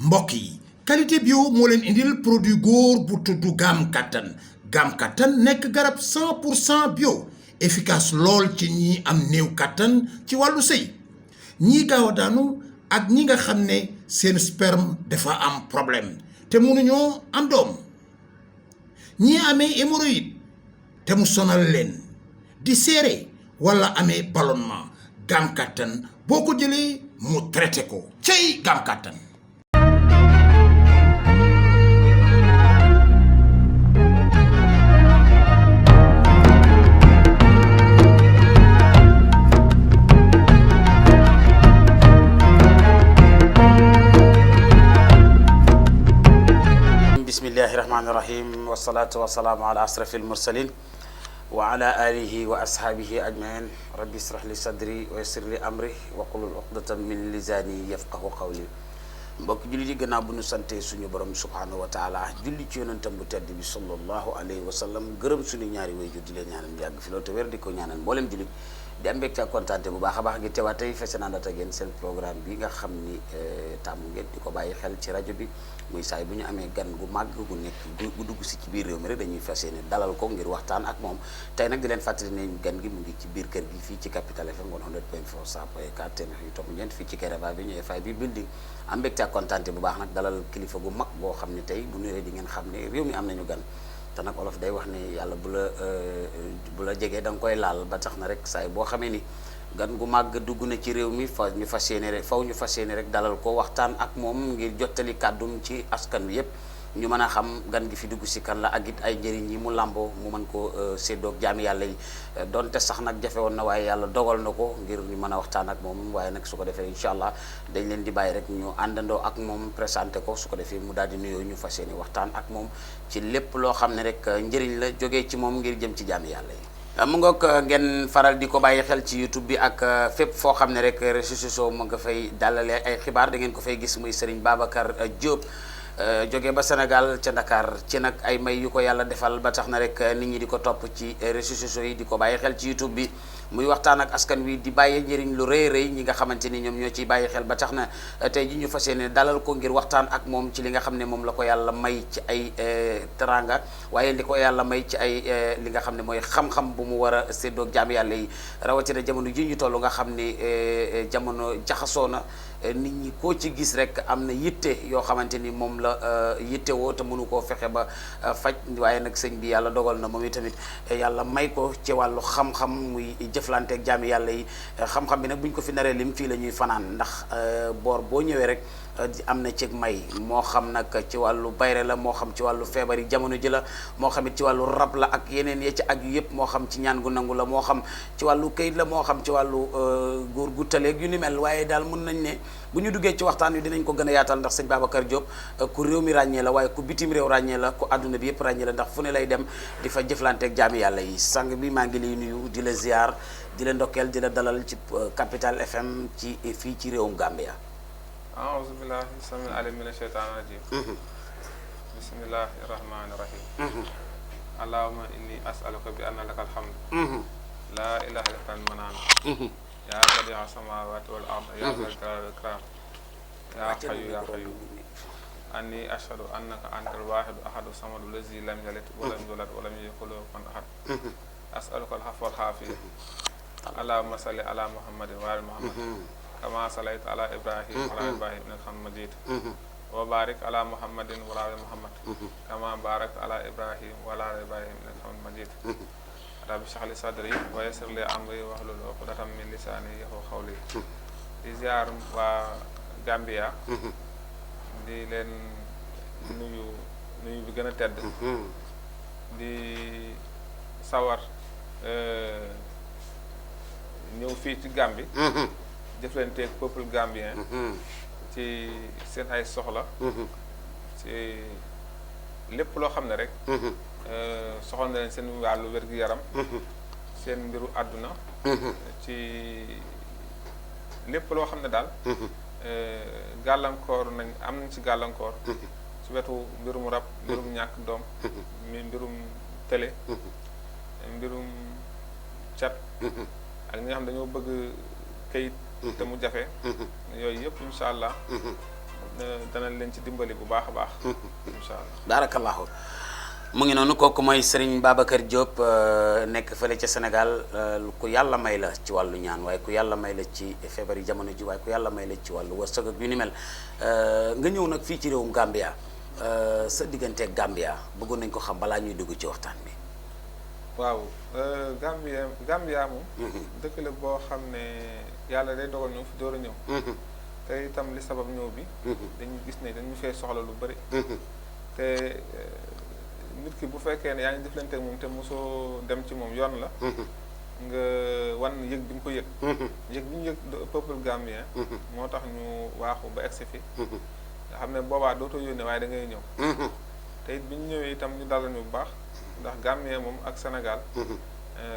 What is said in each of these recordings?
mbokk yi qualité bio moo leen indil produit góor bu tudd Gam Kattan nekk garab 100% bio efficace lool ci ñi am néew kattan ci wàllu sëy ñii gaaw a daanu ak ñi nga xam ne seen sperme dafa am problème te mënuñoo am doom ñii amee hémorroïde te mu sonal leen di seere wala amee ballonnement Gam Kattan boo ko jëlee mu traité ko cey Gam Kattan. bismillahi rahmaani rahim wasalaatu wasalaamu ala asrafil mursalin wa ala alihi wa ashaabihi ajmain rabbi israh li sadri wa yassir li amri wa qulul uqdatan min lisani yafqahu qawli mbokk julli di gannaaw bu ñu sante suñu borom subhanahu wa taala julli ci yonentam bu tedd bi sallallahu alayhi wa sallam gërëm suñu ñaari waajur di leen ñaanal yàgg fi loolu te wér di ko ñaanal mboolem julli di am mbégte ak kontaante bu baax a baax gi teewaat tey fese naandat ak yéen seen programme bi nga xam ni tàmm ngeen di ko bàyyi xel ci rajo bi muy saay bu ñu amee gan gu màgg gu nekk gu dugg si ci biir réew mi rek dañuy fas yéene dalal ko ngir waxtaan ak moom tey nag di leen fàttali ne gan gi mu ngi ci biir kër gi fii ci Capital FM 100.4 100.4 téeméer yu tomb ñeent fii ci Kairaba bi ñu FI bi building am mbégte ak kontaante bu baax nag dalal kilifa gu mag boo xam ne tey bu nuyee di ngeen xam ne réew mi am nañu gan te nag olof day wax ne yàlla bu la jegee da nga koy laal ba tax na rek saay boo xamee ni gan gu màgg dugg na ci réew mi faw ñu fas yéene rek dalal ko waxtaan ak moom ngir jottali kàddum ci askan wi yépp ñu mën a xam gan gi fi dugg si kan la ak it ay njëriñ yi mu làmboo mu mën ko séddoog jaami yàlla yi donte sax nag jafe woon na waaye yàlla dogal na ko ngir ñu mën a waxtaan ak moom waaye nag su ko defee incha allah dañ leen di bàyyi rek ñu àndandoo ak moom présenté ko su ko defee mu daal di nuyoo ñu fas yéene waxtaan ak moom ci lépp loo xam ne rek njëriñ la jógee ci moom ngir jëm ci jaami yàlla yi. mu ngoog ngeen faral di ko bàyyi xel ci YouTube bi ak fépp foo xam ne rek réseaux sociaux mu nga fay dalalee ay xibaar da ngeen ko fay gis muy Serigne Babacar Diop jóge ba Sénégal ca Dakar ci nag ay may yu ko yàlla defal ba tax na rek nit ñi di ko topp ci réseaux sociaux yi di ko bàyyi xel ci YouTube bi muy waxtaan ak askan wi di bàyyi njëriñ lu rëy rëy ñi nga xamante ni ñoom ñoo ciy bàyyi xel ba tax na tey ji ñu fas yéene dalal ko ngir waxtaan ak moom ci li nga xam ne moom la ko yàlla may ci ay teranga waaye li ko yàlla may ci ay li nga xam ne mooy xam-xam bu mu war a séddoog jaam yàlla yi rawatina jamono ji ñu toll nga xam ni jamono jaxasoo na nit ñi koo ci gis rek am na yitte yoo xamante ni moom la yitte woo te mënu koo fexe ba faj waaye nag sëñ bi yàlla dogal na moom itamit yàlla may ko ci wàllu xam-xam muy jëflanteeg jaami yàlla yi xam-xam bi nag bu ñu ko fi naree lim fii la ñuy fanaan ndax boor boo ñëwee rek am na ci may moo xam nag ci wàllu bayre la moo xam ci wàllu feebar yi jamono ji la moo xam it ci wàllu rab la ak yeneen ya ci ak yëpp moo xam ci ñaan gu nangu la moo xam ci wàllu këyit la moo xam ci wàllu góor gu taleeg yu ni mel waaye daal mën nañ ne bu ñu duggee ci waxtaan wi dinañ ko gën a yaatal ndax sëñ Babacar Diop ku réew mi ràññee la waaye ku bitim réew ràññee la ku àdduna bi yëpp ràññee la ndax fu ne lay dem di fa jëflanteeg jaami yàlla yi sang bi maa ngi lay nuyu di la ziar di la ndokkeel di la dalal ci Capital FM ci fii ci réewum Gambia. aouzu billahi samil alim mina sheytaani rajim bismillahi rahmani rahim allahumma inni as'aluka bi anna laka alhamd la ilaha illa anta manaan ya badi'a samawati wal ard ya zal jalali wal ikram ya hayyu ya qayyum anni ashhadu annaka antal wahidu ahadu samadu lazi lam yalid wa lam yulad wa lam yakul lahu kufuwan ahad as'aluka al-afwa wal-afiya allahumma salli ala muhammadin wa ali muhammad kama salayta ala ibrahim wa ala ibrahim innaka hamidun majid wa barik ala muhammadin wa ala muhammad kama barakta ala ibrahim wa ala ibrahim innaka hamidun majid rabbi shrah li sadri wa yassir li amri wahlul uqdatan min lisani yafqahu qawli di ziar waa Gambia di leen nuyu bi gën a tedd di sawar ñëw fii ci Gambie jëflanteeg peuple gambien ci seen ay soxla ci lépp loo xam ne rek soxla na leen seen wàllu wér-gu-yaram seen mbiru àdduna ci lépp loo xam ne daal gàllankoor nañ am nañ ci gàllankoor ci wetu mbirum rab mbirum ñàkk doom mbirum télé mbirum cat ak ñi nga xam dañoo bëgg kayit te mu jafe yooyu yëpp incha allah danañ leen ci dimbali bu baax a baax. incha allah barakallahu mu ngi noonu kooku mooy Serigne Babacar Diop nekk fële ca Sénégal ku yàlla may la ci wàllu ñaan waaye ku yàlla may la ci feebar yi jamono ji waaye ku yàlla may la ci wàllu wërsëg ak yu ni mel nga ñëw nag fii ci réewum Gambia sa digganteeg Gambia bëggoon nañ ko xam balaa ñuy dugg ci waxtaan bi. waaw Gambia moom. dëkk la boo xam ne yàlla day dogal ñëw fi door a ñëw. te itam li sabab ñëw bi. dañu gis ne dañu fee soxla lu bëri. te nit ki bu fekkee ne yaa ngi jëflante ak moom te mosoo dem ci moom yoon la. nga wan yëg bi nga ko yëg. yëg bi ñu yëg peuple gambien. moo tax ñu waaxu ba egsi fi. nga xam ne boobaa dootoo yónnee waaye da ngay ñëw. te it bi ñu ñëwee itam ñu dalal ñu bu baax ndax Gambie moom ak Sénégal.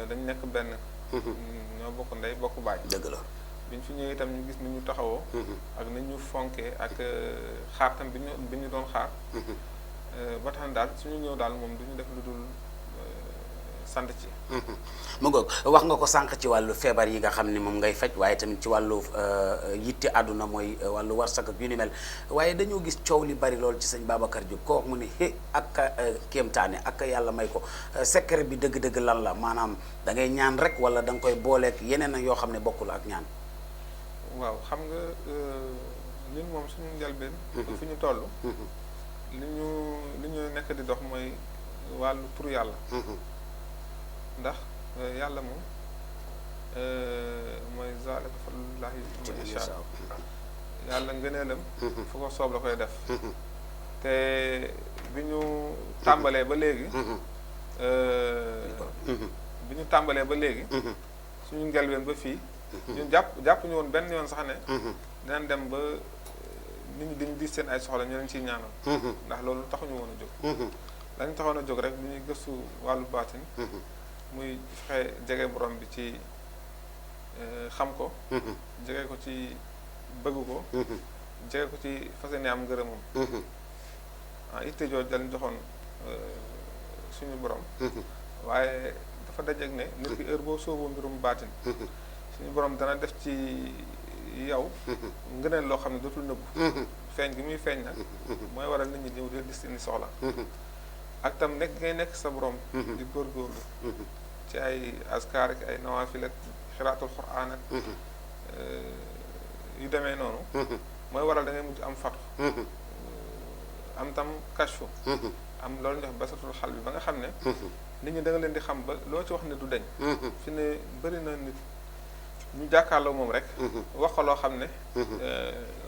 dañu nekk benn. ñoo bokk ndey bokk baay. dëgg la bi ñu fi ñëwee itam ñu gis ni ñu taxawoo. ak ni ñu fonkee ak xaar tam bi ñu doon xaar. ba tax daal suñu ñëw daal moom du ñu def lu dul sant ci. mu ngoog wax nga ko sànq ci wàllu feebar yi nga xam ne moom ngay faj waaye tamit ci wàllu yitte àdduna mooy wàllu warsak ak yu ni mel waaye dañoo gis coow li bari lool ci sëñ Babacar Diop ko wax mu ne ak kéemtaane ak yàlla may ko secret bi dëgg-dëgg lan la maanaam da ngay ñaan rek wala da nga koy booleeg yeneen yoo xam ne bokkul ak ñaan. waaw xam nga ñun moom suñu njëlbeen. fi ñu toll. li ñu nekk di dox mooy wàllu tur yàlla. ndax yàlla moom mooy zaalika fadlullaahi man yashaa yàlla ngëneelam fu ko soob la koy def te bi ñu tàmbalee ba léegi suñu ngelween ba fii ñun jàpp ñu woon benn yoon sax ne dinañ dem ba nit ñi dañu diis seen ay soxla ñu leen ciy ñaanal ndax loolu taxuñu woon a jóg lañu taxoon a jóg rek bi ñuy gëstu wàllu baatin muy fexe jege borom bi ci xam ko jege ko ci bëgg ko jege ko ci fas yéene am ngërëmam itte jooju dañ joxoon suñu borom waaye dafa dajeeg ne nit ki heure boo sooboo mbirum baatin suñu borom dana def ci yow ngëneel loo xam ne dootul nëbbu feeñ gi muy feeñ nag mooy waral nit ñi ñëw di gis seeni soxla ak tam nekk ngay nekk sa borom di góorgóorlu ci ay askar ak ay nawaafil ak xiraatul quraan ak yu demee noonu mooy waral da ngay mujj am fatu am tam kashfu am loolu ñu wax basatul xal bi ba nga xam ne nit ñi da nga leen di xam ba loo ci wax ne du deñ fi ne bëri na nit ñu jàkkaarloo moom rek wax ko loo xam ne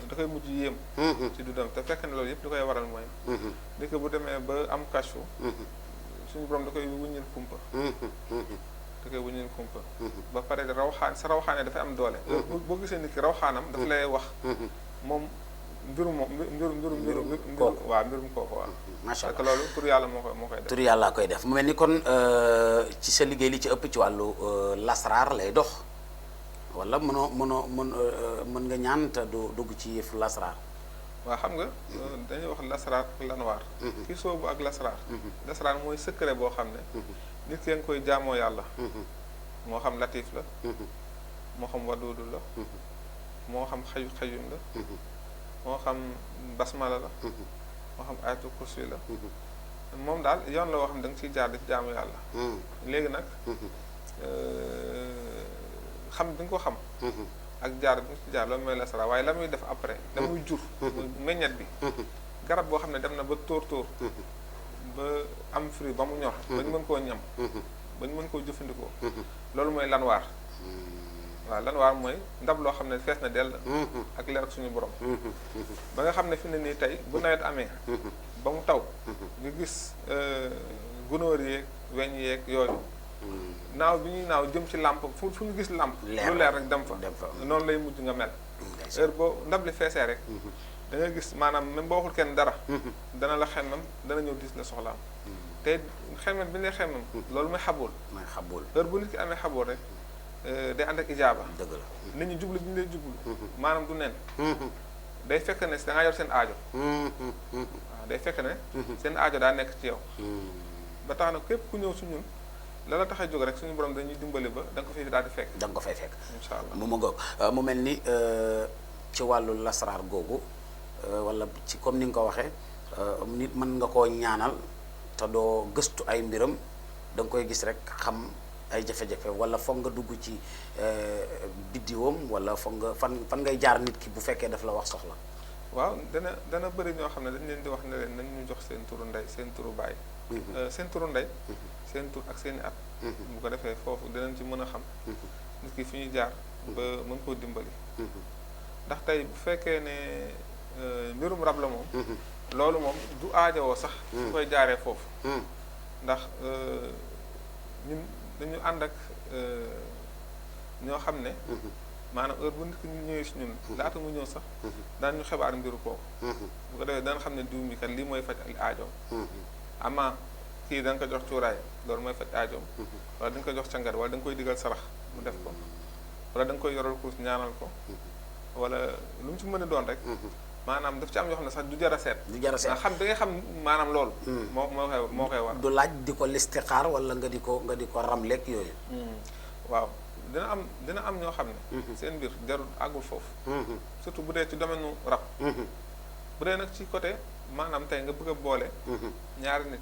da koy mujj yéem ci du dem te fekk ne loolu yëpp li koy waral mooy nit ko bu demee ba am kashfu suñu borom da koy wuññil kumpa ba pare sa rawxaane dafay am doole boo gisee nit ki rawxaanam dafa lay wax moom mbirum kooku waaw macha allah loolu tur yàlla moo koy def tur yàlla koy def mu mel ni kon ci sa liggéey li ci ëpp ci wàllu lasraar lay dox wala mën nga ñaan te du dugg ci yëf lasraar waaw xam nga dañuy wax lasraar ak lanwaar kii soobu ak lasraar lasraar mooy secret boo xam ne nit ki nga koy jaamoo yàlla moo xam latif la moo xam waduudu la moo xam xayum la moo xam basmala la moo xam ayatul kursi la moom daal yoon la woo xam ne da nga ciy jaar di ci jaamu yàlla léegi nag xam bi nga ko xam ak jaar bi nga ci jaar loolu mooy lasraar waaye la muy def après la muy jur meññet bi garab boo xam ne dem na ba tóor ba am fruit ba mu ñor ba ñu mën koo ñam ba ñu mën koo jëfandikoo loolu mooy lanwaar waaw lanwaar mooy ndab loo xam ne fees na dell ak leer ak suñu borom ba nga xam ne fi ne nii tey bu nawet amee ba mu taw nga gis gunóor yeeg weñ yeeg yooyu naaw bi ñuy naaw jëm ci làmp fu ñu gis làmp lu leer rek dem fa noonu lay mujj nga mel heure boo ndab li feesee rek da nga gis maanaam même boo waxul kenn dara dana la xemmam dana ñëw dis la soxlaam te xemmam bi ñu lay xemmam loolu mooy xabool heure bu nit ki amee xabool rek day ànd ak ijaaba dëgg la nit ñi jublu bi ñu lay jublu maanaam du nen day fekk ne da ngaa yor seen aajo waaw day fekk ne seen aajo daa nekk ci yow ba tax na képp ku ñëw su ñun la la tax a jóg rek suñu borom dañuy dimbali ba da nga ko fay daal di fekk da nga ko fay fekk incha allah mu ma ngoog mu mel ni ci wàllu lasraar googu wala ci comme ni nga ko waxee nit mën nga koo ñaanal te doo gëstu ay mbiram da nga koy gis rek xam ay jafe-jafe wala foog nga dugg ci biddiwam wala foog nga fan ngay jaar nit ki bu fekkee daf la wax soxla. waaw dana bëri ñoo xam ne dañ leen di wax ne leen nañ ñu jox seen turu ndey seen turu baay. seen turu ndey. seen tur ak seen i at. bu ko defee foofu dinañ ci mën a xam. nit ki fi ñuy jaar ba mën koo dimbali. ndax tey bu fekkee ne mbirum rab la moom. loolu moom du aajowoo sax. su koy jaaree foofu. ndax ñun dañu ànd ak ñoo xam ne. maanaam heure bu nit ki ñëwee si ñun laata mu ñëw sax daan ñu xibaar mbiru kooku bu ko defee daan xam ne diw mi kat lii mooy faj ak aajoom ama kii da nga ko jox cuuraay loolu mooy faj aajoom wala da nga ko jox cangat wala da nga koy digal sarax mu def ko wala da nga koy yoral kurus ñaanal ko wala lu mu ci mën a doon rek maanaam daf ci am yoo xam ne sax du jar a seet xam da ngay xam maanaam loolu moo koy war du laaj di ko listixaar wala nga di ko ramleeg yooyu waaw dina am ñoo xam ne seen mbir jarul àggul foofu surtout bu dee ci domaine nu rab bu dee nag ci côté maanaam tey nga bëgg a boole ñaari nit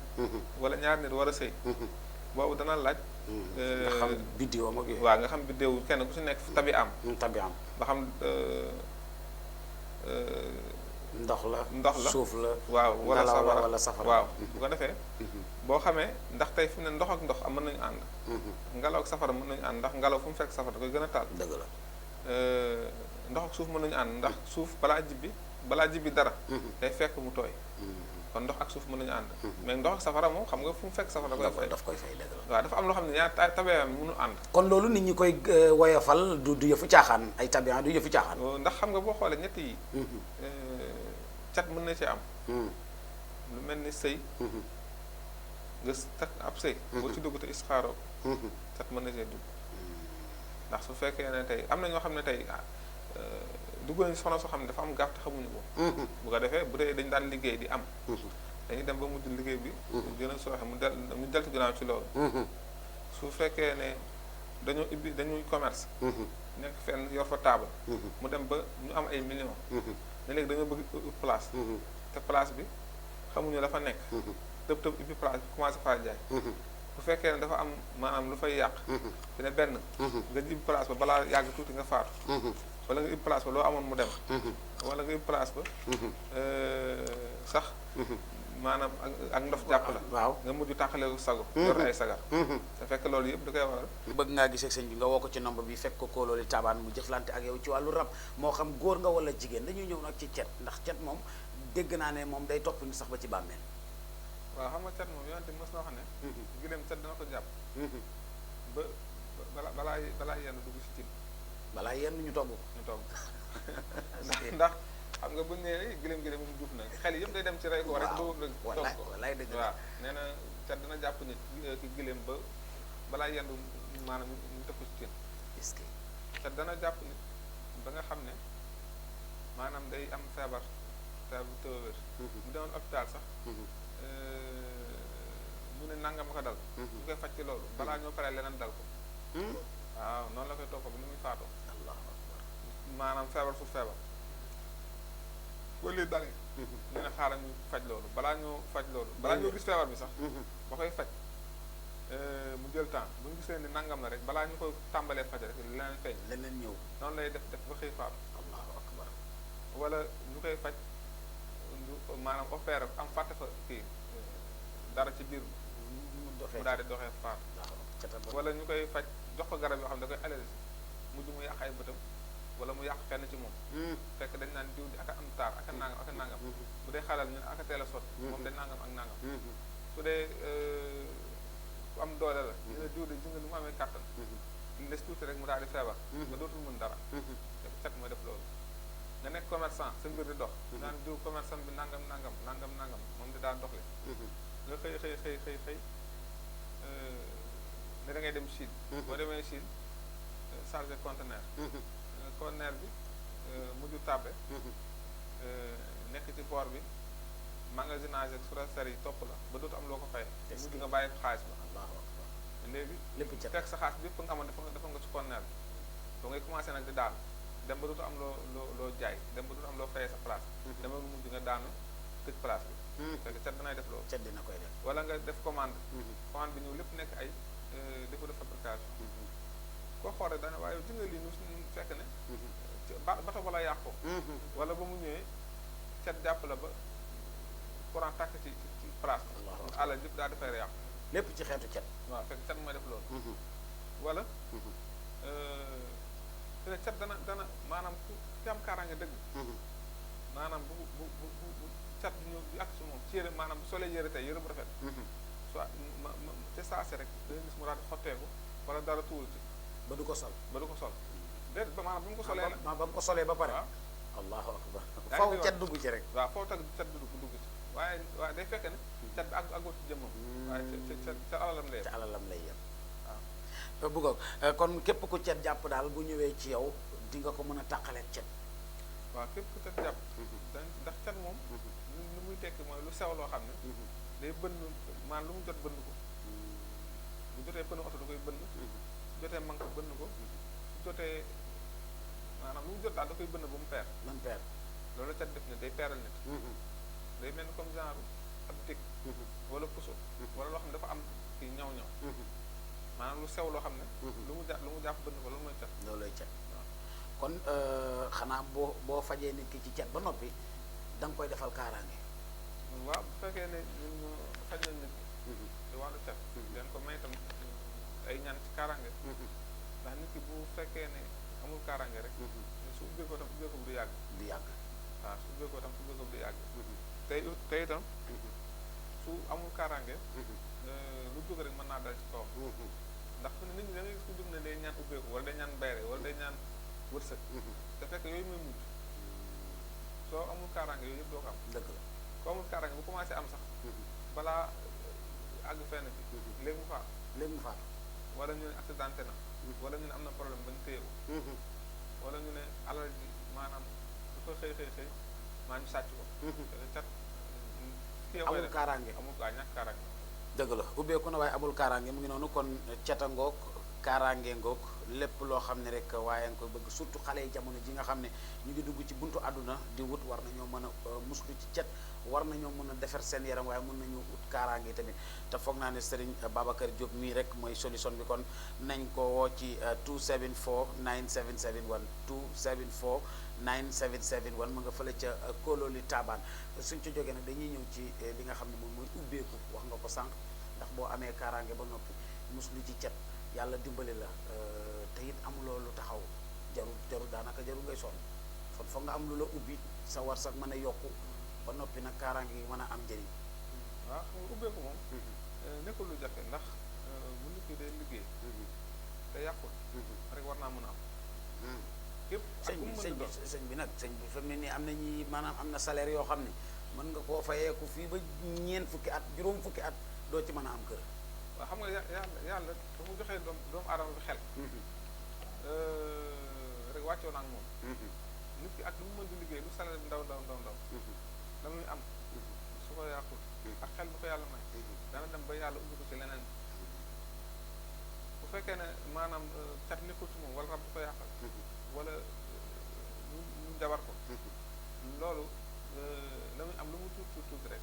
wala ñaari nit war a sëy boobu dana laaj nga xam biddéew ak yooyu waaw nga xam biddéew kenn ku ci nekk tabi am ba xam ndox la suuf la waaw wala safara waaw bu ko defee boo xamee ndax tey fi mu ne ndox ak ndox mën nañu ànd ngelaw ak safara mën nañu ànd ndax ngelaw fu mu fekk safara da koy gën a taal dëgg la ndox ak suuf mën nañu ànd ndax suuf balaa jibbi dara day fekk mu tooy kon ndox ak suuf mën nañu ànd mais ndox ak safara moom xam nga fu mu fekk safara daf koy fay dëgg la waaw dafa am loo xam ne ñaar tabeeyam mënu ànd kon loolu nit ñi koy woyofal du yëfu caaxaan ay tabian du yëfu caaxaan ndax xam nga boo xoolee ñett yi cat mën na ci am lu mel ni sëy nga takk ab sëy boo ci dugg te isxaaroo cat mën na cee dugg ndax su fekkee ne tey am na ñoo xam ne tey dugg nañu soxna soo xam ne dafa am gàtt xamuñu ko bu ko defee bu dee dañ daan liggéey di am dañuy dem ba mujj liggéey bi gën a sooxe mu deltu ginnaaw ci loolu su fekkee ne dañuy commerce nekk fenn yor fa taabal mu dem ba ñu am ay millions ne léegi dañoo bëgg place te place bi xamuñu la fa nekk tëb ubbi place bi commencé faa jaay bu fekkee ne dafa am maanaam lu fay yàq fi ne benn nga ubbi place ba balaa yàgg tuuti nga faatu wala nga ubbi place ba loo amoon mu dem wala nga ubbi place ba sax maanaam ak ndof jàpp la waaw nga mujj tàqaleelu sago yor ay sagar te fekk loolu yëpp da koy waral bëgg ngaa gisee sëñ bi nga woo ko ci nombre bi fekk ko kóolooli taabaan mu jëflante ak yow ci wàllu rab moo xam góor nga wala jigéen dañuy ñëw nag ci cet ndax cet moom dégg naa ne moom day topp ni sax ba ci bàmmeel waaw xam nga cet moom yonente mos na wax ne giléem cet dana ko jàpp ba balaa yenn dugg si cin balaa yenn ñu togg ndax xam nga buñ nee giléem mu duuf na xel yëpp day dem ci rey ko rek doo rek togg ko wallaay dëgg waaw nee na cet dina jàpp nit ki giléem ba balaa yenn maanaam ñu tëpp si cin est-ce que cet dana jàpp nit ba nga xam ne maanaam day am feebar bu tëw a wér mu demoon hôpital sax mu ne nangam ko dal ñu koy faj ci loolu balaa ñoo paree leneen dal ko waaw noonu la koy topp bi ni muy faatoo allahu akbar maanaam feebar fu feebar boo lii dalee ñu ne xaaral ñu faj loolu balaa ñoo faj loolu balaa ñoo gis feebar bi sax ba koy faj mu jël temps bu ñu gisee ni nangam la rek balaa ñu ko tàmbalee faj rek leneen feeñ leneen ñëw noonu lay def ba xëy faatu allahu akbar wala ñu koy faj maanaam opéré am fàtte fa kii dara ci biir mu daal di doxee faatu wala ñu koy faj jox ko garab yoo xam ne da koy allergie mujj mu yàq ay bëtam wala mu yàq fenn ci moom fekk dañ naan diw di aka am taar aka nangam bu dee xalal ñu aka teel a sot moom dañ nangam ak nangam su dee ku am doole la ñu ne diw de ji nga lu mu amee kàttan ñu des tuuti rek mu daal di feebar nga dootul mën dara cet mooy def loolu nga nekk commerçant sa mbir di dox naan diw commerçant bi nangam moom di daal doxle nga xëy ne da ngay dem Chine boo demee Chine chargé conteneur bi mujju tàbbe nekk ci port bi magasinage ak surasser yi topp la ba dootu am loo ko fay mujj nga bàyyi xaalis ba allahu akbar léegi lépp ca fekk sa xaalis bi yëpp nga amoon dafa nga ci conteneur bi doo ngay commencé nag di daal dem ba dootu am loo jaay dem ba dootu am loo fayee sa place dem ba mujj nga daanu tëj place bi fekk cat danay def loolu cat dina koy def wala nga def commande commande bi ñëw lépp nekk ay défaut de fabrication koo xool dana waaye ji nga lii ñu fekk ne bato ba la yàqu wala ba mu ñëwee cat jàpp la ba courant tàkk ci place bi alal yëpp daal dafay yàqu lépp ci xeetu cat waaw fekk cat mooy def loolu wala te ne cat dana maanaam ku am kaaraange dëgg maanaam bu cat bi ñëw di ak su moom ci yére maanaam bu solee yére tey yére bu rafet soit te saase rek da gis mu daal di xotteeku wala dara tuuru ci ba du ko sol déet ba maanaam bi mu ko solee la ba mu ko solee ba pare allahu akbar faw cat dugg ci rek waaw faw tag cat bi dugg ci waaye day fekk ne cat bi àggul ci jëmmam waaye ca alalam lay yem waaw buggoog kon képp ku cat jàpp daal bu ñëwee ci yow di nga ko mën a tàqaleeg cat waaw képp ku cat jàpp ndax cat moom lu muy tekki mooy lu sew loo xam ne day bënn maanaam lu mu jot bënn ko bu jotee pënu oto da koy bënn su jotee manque bënn ko su jotee maanaam lu mu jot daal da koy bënn ba mu peer loolu cat def ne day peeral nit day mel ni comme genre ab dég wala puso wala loo xam ne dafa am kii ñaw maanaam lu sew loo xam ne lu mu jàpp bënn ko loolu mooy cat loolooy cat kon xanaa boo fajee nit ki ci cat ba noppi da nga koy defal kaaraange waaw bu fekkee ne ñun faj nañ nit ci wàllu cat leen ko may itam ay ñaan ci kaaraange ndax nit ki bu fekkee ne amul kaaraange rek su ubbee ko tam ubbee ko du yàgg waaw su ubbee ko tam ubbee ko du yàgg tey itam su amul kaaraange lu jóg rek mën naa dal ci kawam ndax fu ne nit ñi da ngay gis ku jóg ne day ñaan ubbeeku wala day ñaan bayre wala day ñaan wërsëg te fekk yooyu mooy mujj soo amul kaaraange yooyu yëpp doo ko am dëgg la soo amul kaaraange bu commencé am sax balaa àgg fenn fi léegi mu faatu wala ñu ne accidenté na wala ñu ne am na problème bañ téye ko wala ñu ne alal ji maanaam dafa xëy maa ñu sàcc ko te cat amul kaaraange ñàkk kaaraange dëgg la ubbeeku na waaye amul kaaraange mu ngi noonu kon cata ngoog kaaraange ngoog lépp loo xam ne rek waaye nga koy bëgg surtout xale yi jamono ji nga xam ne ñu ngi dugg ci buntu àdduna di wut war nañoo mën a muslu ci cet war nañoo mën a defar seen yaram waaye mën nañu ut kaaraange tamit te foog naa ne Serigne Babacar Diop mii rek mooy solution bi kon nañ ko woo ci 274 9771 274 9771 mu nga fële ca Kololi Taban suñ ci jógee nag dañuy ñëw ci li nga xam ne moom mooy ubbeeku wax nga ko sànq ndax boo amee kaaraange ba noppi muslu ci cet yàlla dimbali la te it amuloo lu taxaw jaru daanaka jaru ngay sonn kon foog nga am lu la ubbi sa war sax mën a yokku ba noppi nag kaaraange yi mën a am njëriñ. waaw xam nga ubbeeku moom nekkul lu jafe ndax bu nit ki day liggéey te yàqul rek war naa mën a am képp sëñ bi nag sëñ bi fa mu ne nii am na ñi maanaam am na salaire yoo xam ne mën nga koo fayeeku fii ba ñeent fukki at juróom fukki at doo ci mën a am kër. waaw xam nga yàlla dafa mu joxee doomu aadama bi xel rek wàccoo naa ak moom nit ki ak lu mu mën di liggéey lu salaire bi ndaw la muy am su ko yàqul ak xel bu ko yàlla may dana dem ba yàlla ubbi ko ci leneen bu fekkee ne maanaam cat nekkul ci moom wala rab bu ko yàqal wala ñu jabar ko loolu la muy am lu mu tuuti rek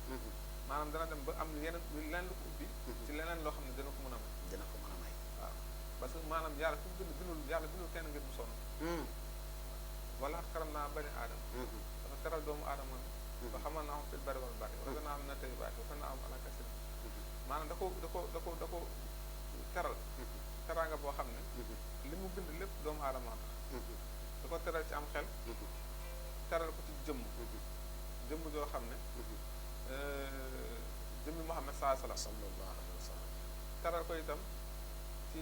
maanaam dana dem ba am leneen lu ko ubbi ci leneen loo xam ne dina ko mën a may waaw parce que maanaam yàlla fu mu bindul kenn ngir bu sonn wala xat karam naa bani aadama dafa teral doomu aadama ba xamal naa am fil bari wal bari wala naa am na tey baati wala naa am alakasi maanaam da ko teral teraanga boo xam ne li mu bind lépp doomu aadama tax da ko teral ci am xel teral ko ci jëmm joo xam ne jëmmi Muhammad sallallahu alayhi wa sallam teral ko itam ci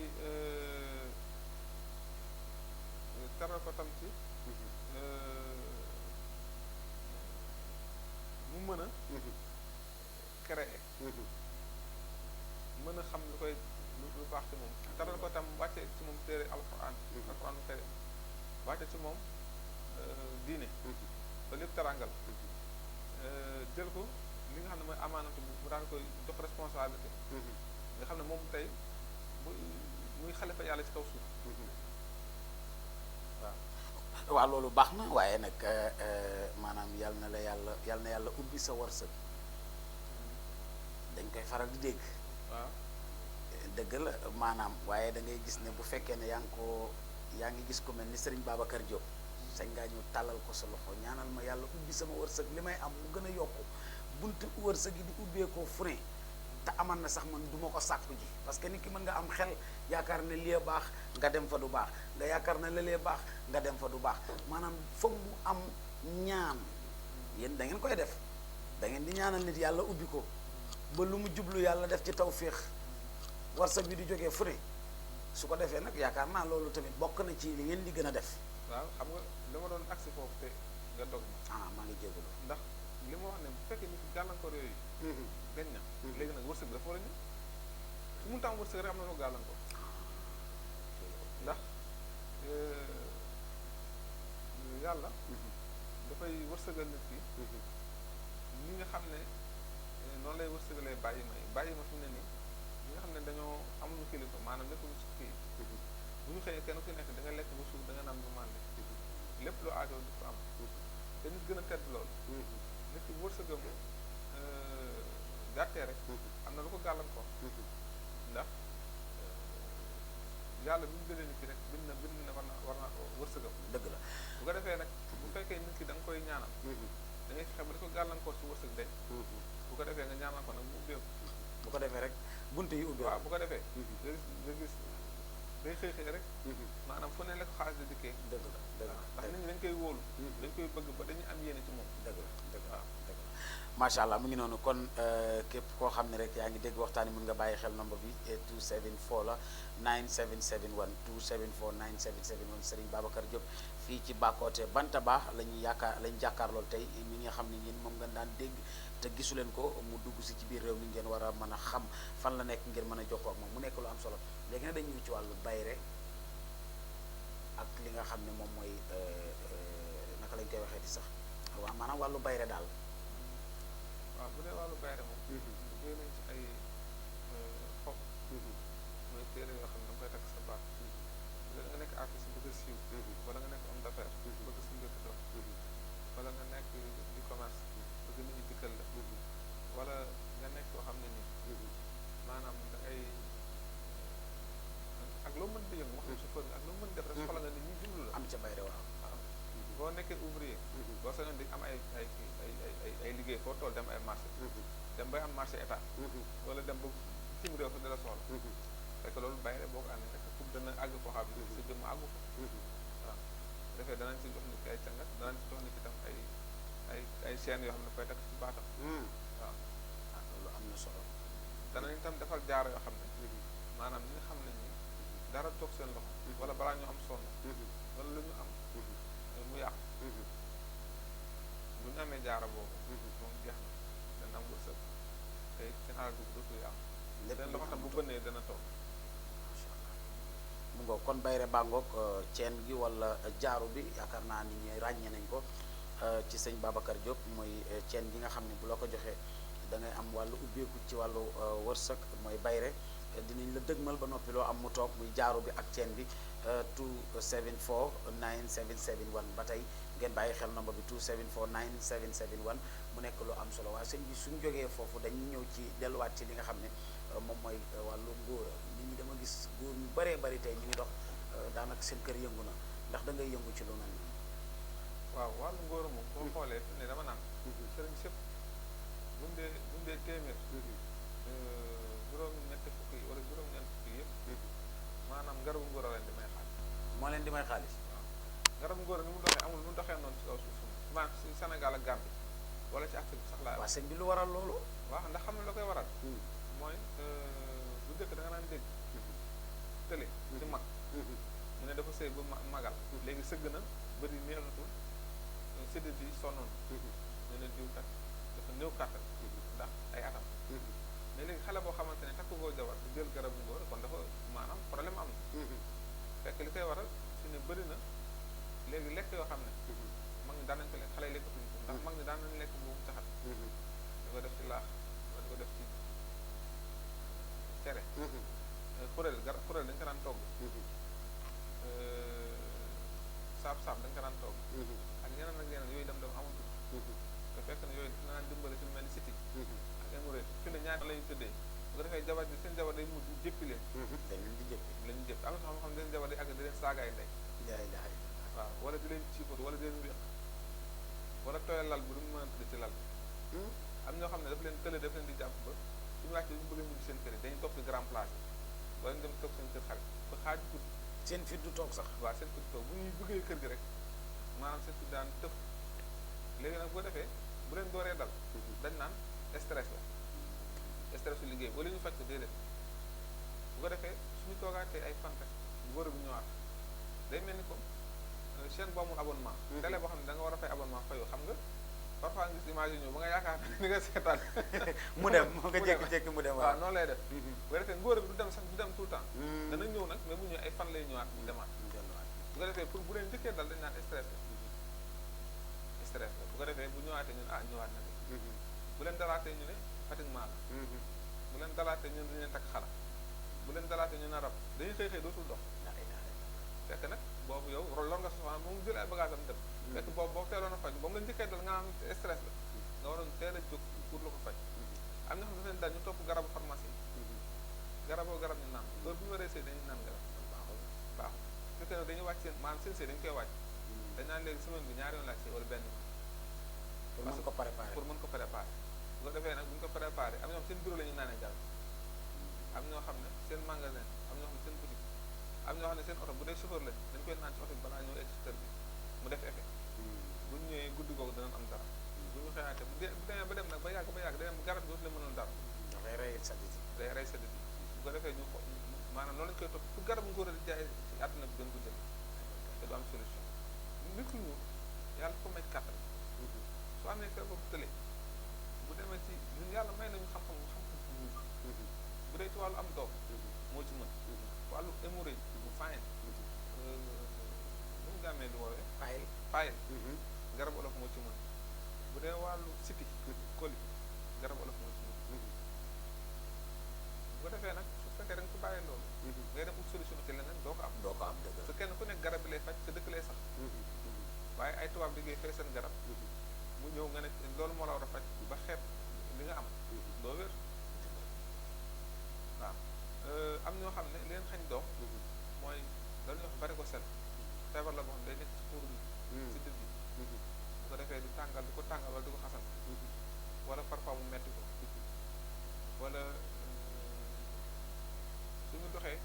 teral ko tam ci mu mën a créer mën a xam lu koy lu baax ci moom teral ko tam wàcce ci moom téere alquran bu karim wàcce ci moom diine ba lépp terangal jël ko li nga xam ne mooy amaanatu mu daan koy jox responsabilité nga xam ne moom tey muy xalifa yàlla ci kaw suuf waaw loolu baax na waaye nag maanaam yal na yàlla ubbi sa wërsëg dañ koy faral di dégg. waaw dëgg la maanaam waaye da ngay gis ne bu fekkee ne yaa ngi gis ko mel ni Serigne Babacar Diop sañ ngaa ñëw tàllal ko sa loxo ñaanal ma yàlla ubbi sama wërsëg li may am mu gën a yokku buntu wërsëg yi di ubbeekoo fu ne te aman na sax man du ma ko sàkku ji parce que nit ki mën nga am xel yaakaar ne lee baax nga dem fa du baax nga yaakaar ne la lee baax nga dem fa du baax maanaam foog mu am ñaan yéen da ngeen koy def da ngeen di ñaanal nit yàlla ubbi ko ba lu mu jublu yàlla def ci tawféex wërsëg bi di jógee fu ne su ko defee nag yaakaar naa loolu tamit bokk na ci li ngeen di gën a def. waaw xam nga li ma doon agsi foofu te nga dog ma. maa ngi jégalu. ndax li ma wax ne bu fekkee nit ki gàllankoor yooyu. dañ na. léegi nag wërsëg bi dafa war a ñëw su mu tam wërsëg rek am na loo gàllankoor ndax yàlla. dafay wërsëgal nit ki. ñi nga xam ne noonu lay wërsëgalee bàyyi ma fi mu ne nii ñi nga xam ne dañoo amuñu kilifa maanaam nekkuñu si kii. bu ñu xëyee kenn ku nekk da nga lekk ba suuf da nga naan bu màndi lépp lu aajoo di ko am te nit gën a tedd loolu nit ki wërsëgam gàttee rek am na lu ko gàllankoor ndax yàlla bi mu bindee nit ki rek bind na war na wërsëgam dëgg la bu ko defee nag bu fekkee nit ki da nga koy ñaanal da ngay fexe ba di ko gàllankoor ci wërsëg dañ bu ko defee nga ñaanal ko nag mu ubbeeku bu ko defee rek bunte yi ubbeeku waaw bu ko defee nga gis day xëy rek maanaam fu ne la ko xaalis di dikkee dëgg la ndax nit ñi dañ koy wóolu dañ koy bëgg ba dañuy am yéene ci moom dëgg la macha allah mu ngi noonu kon képp koo xam ne rek yaa ngi dégg waxtaan yi mën nga bàyyi xel nombre bi 274 la 9771 274 9771 Serigne Babacar Diop fii ci Bakoteh Bantaba lañu jàkkaar loolu tey mi nga xam ne yéen moom ngeen daan dégg te gisu leen ko mu dugg si ci biir réew mi ngeen war a mën a xam fan la nekk ngeen mën a jokkoo ak moom mu nekk lu am solo léegi nag dañuy ci wàllu bayre ak li nga xam ne moom mooy naka lañ koy waxee di sax waaw maanaam wàllu bayre daal. waaw bu dee wàllu bayre moom liggéey nañ ci ay xob mooy téere yoo xam ne da nga koy takk sa baat da nga nekk artiste bëgg a siiw wala nga nekk homme d'affaires bëgg sa mbir dox wala nga nekk di commerce bëgg nit ñi dikkal la wala nga nekk koo xam ne nii maanaam da ngay ak loo mën di yëngu moo xam chauffeur nga ak loo mën def rek soxla nga nit ñi jublu la am ca bayre waaw boo nekkee ouvrier boo sañoon di am ay liggéey foo tool dem ay marché dem bay am marché état wala dem ba cim réew sax di la soxla fekk loolu bayre boo ko amee rek pour dana àgg foo xam ne sa jëmm àggu fa waaw defee danañ ci jox nit ki ay cangat danañ ci jox nit ki tam ay chaînes yoo xam ne dafay takk ci baatam waaw loolu am na solo danañ tam defal jaaro yoo xam ne maanaam ñi nga xam ne ñi dara toog seen loxo wala balaa ñu am sonn wala lu ñu am mu yàqu bu ñu amee jaara boobu moom jeex na dana am wërsëg te seen alal dugg dootul yàqu seen loxo tam bu bënnee dana toog macha allah mu ngoog kon bayre bàngoog ceen gi wala jaaru bi yaakaar naa nit ñi ràññee nañ ko ci sëñ Babacar Diop mooy ceen gi nga xam ne bu la ko joxee da ngay am wàllu ubbeeku ci wàllu wërsëg mooy bayre dinañ la dëgmal ba noppi loo am mu toog muy jaaru bi ak ceen bi 274 9771 ba tey ngeen bàyyi xel nombre bi 274 9771 mu nekk lu am solo waaye sëñ bi suñ jógee foofu dañuy ñëw ci delluwaat ci li nga xam ne moom mooy wàllu ngóora nit ñi dama gis góor ñu bëree bëri tey ñu ngi dox daanaka seen kër yëngu na ndax da ngay yëngu ci lu mel nii. waaw wàllu ngóora moom boo xoolee ne dama naan sëriñ sëpp buñ dee téeméer juróom-ñetti fukk yi wala juróom-ñeent fukk yi yëpp maanaam ngarabu ngóora leen di may xaalis moo leen di may xaalis waaw ngarabu ngóora ni mu doxee amul mu doxee noonu ci kaw suuf maanaam ci Sénégal ak Gambie wala ci Afrique sax laa waa sëñ bi lu waral loolu waaw ndax xam ne la koy waral mooy bu njëkk da nga naan dégg tële ci mag mu ne dafa sëy ba magal léegi sëgg na bëri neexatul séddit yi sonnoon ñu ne diw kat dafa néew kàttan ndax ay atam mais léegi xale boo xamante ne takku goo jabar di jël garabu ngóor kon dafa maanaam problème am na fekk li koy waral su ne bëri na léegi lekk yoo xam ne mag ñi daan nañ ko lekk xale yi lekkatuñu ko ndax mag ñi daan nañ lekk boobu caxat di ko def ci laax wala di ko def ci cere xureel dañ ko daan togg saab da nga ko daan togg ak yeneen ak yeneen yooyu dem amatul te fekk na yooyu dina daan dimbale ci lu mel ni siti ak hémorroïde fi ne ñaari la ñu tëddee bu ko defee jabar ji seen jabar day mujj jéppi leen dañ leen di jëppi la ñu jëpp am na xam ne seen jabar day àgg di leen saaga ay ndey waaw wala di leen ciipatu wala di leen wéq wala tooyal lal bu du mën a tëdd ci lal am ñoo xam ne daf leen tële daf leen di jàpp ba suñu wàccee bu ñu bëggee mujj seen kër yi dañuy topp ci grand place yi wala ñu dem toog seen kër xarit ba xaaju guddi seen fit du toog sax waaw seen fit toog bu ñuy bëggee kër gi rek maanaam seen fit daan tëf léegi nag boo defee bu leen dooree dal dañ naan stress la stress su liggéey wala ñu faj ko déedéet bu ko defee suñu toogaatee ay fan rek góor bi ñëwaat day mel ni comme chaîne boo amul abonnement télé boo xam ne da nga war a fay abonnement fayoo xam nga parfois nga gis image yi ñëw ba nga yaakaar ni nga seetaan mu dem nga jékki-jékki mu dem waaw noonu lay def bu ko defee ngóor bi du dem sax du dem tout le temps dana ñëw nag mais bu ñëwee ay fan lay ñëwaat mu demaat bu ko defee pour bu leen njëkkee dal dañ naan stress la bu ko defee bu ñëwaatee ñu ne ñëwaat na de bu leen dalaatee ñu ne fatiguement la bu leen dalaatee ñu ne dañu leen takk xala bu leen dalaatee ñu ne rab dañuy xëy dootul dox fekk nag boobu yow lor nga souvent moom jël ay bagage am dem fekk boobu boo teeloon a faj ba mu la njëkkee dal nga am stress la nga waroon teel a jóg pour la ko faj am na xam ne leen daal ñu topp garabu pharmacie garab ñu naan loolu bu ñu waree sëy dañuy naan garab baaxul fekk nag dañuy wàcc seen maanaam seen sëy dañu koy wàcc dañ naan léegi semaine bi ñaari yoon laaj sëy wala benn pour mën ko préparer bu ko defee nag bu ñu ko préparé am ñoo xam seen bureau la ñuy naanee garab am ñoo xam ne seen magasin am ñoo xam ne seen boutique am ñoo xam ne seen oto bu dee chauffeur lañ dañ koy naan ci oto bi balaa ñëw egg ci kër bi mu def effet bu ñu ñëwee guddi googu danañ am dara bu ñu xëyaatee bu demee ba dem nag ba yàgg day dem garab bi dootu la mënoon dara day rey sadit bu ko defee ñu maanaam loolu lañ koy topp pour garab ngóor a di jaay ci àdduna bi gën ko jël te du am solution nit ku ñuul yàlla ko may kàttan soo amee feebar bu tële bu demee ci ñun yàlla may nañu xam-xam bu ñuul bu dee ci wàllu am doom moo ci mën wàllu hémorroïde bu fayen lu mu gàmmee lu woowee paayil garab olof moo ci mën bu dee wàllu siti coli garab olof moo ci mën bu ko defee nag su fekkee da nga ko bàyyee loolu ngay dem ut solution ci leneen doo ko am dëgg su kenn ku nekk garab bi lay faj sa dëkk lay sax waaye ay tubaab liggéey fay seen garab mu ñëw nga ne loolu moo la war a faj ba xeeb li nga am doo wér waaw am ñoo xam ne leen xañ doom mooy dañuy wax bari ko sel feebar la boo xam ne day nekk ci xuur bi si dëj bi bu ko defee di tàngal di ko tàngal wala di ko xasal wala parfois mu metti ko wala suñu doxee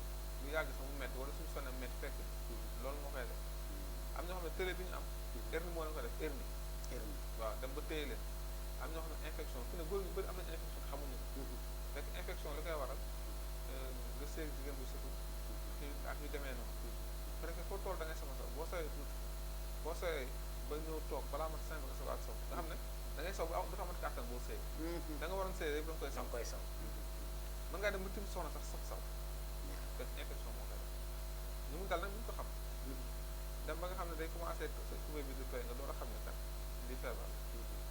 lu yàgg sax mu metti wala suñu sonné metti fekk loolu moo koy def am ñoo xam ne télé bi ñu am hernie moo leen ko def hernie waaw dem ba téye leen am ñoo xam ne infection fi ne góor ñu bëri am nañu infection te xamuñu ko fekk infection li koy waral nga seeg jigéen bu sëtu ak yu demee noonu parce que foo tool da ngay sama saw boo sawee tuuti boo sawee ba ñëw toog balaa mat 5 nga saw ak saw nga xam ne da ngay saw bu am du amat kàttan boo seey da nga waroon seey rek da nga koy saw mën ngaa dem ba tim soxna sax saw fekk infection moo koy def ñu mu dal nag ñu ko xam dem ba nga xam ne day commencé sa tubéy bi di tooy nga door a xam ne kat di feebar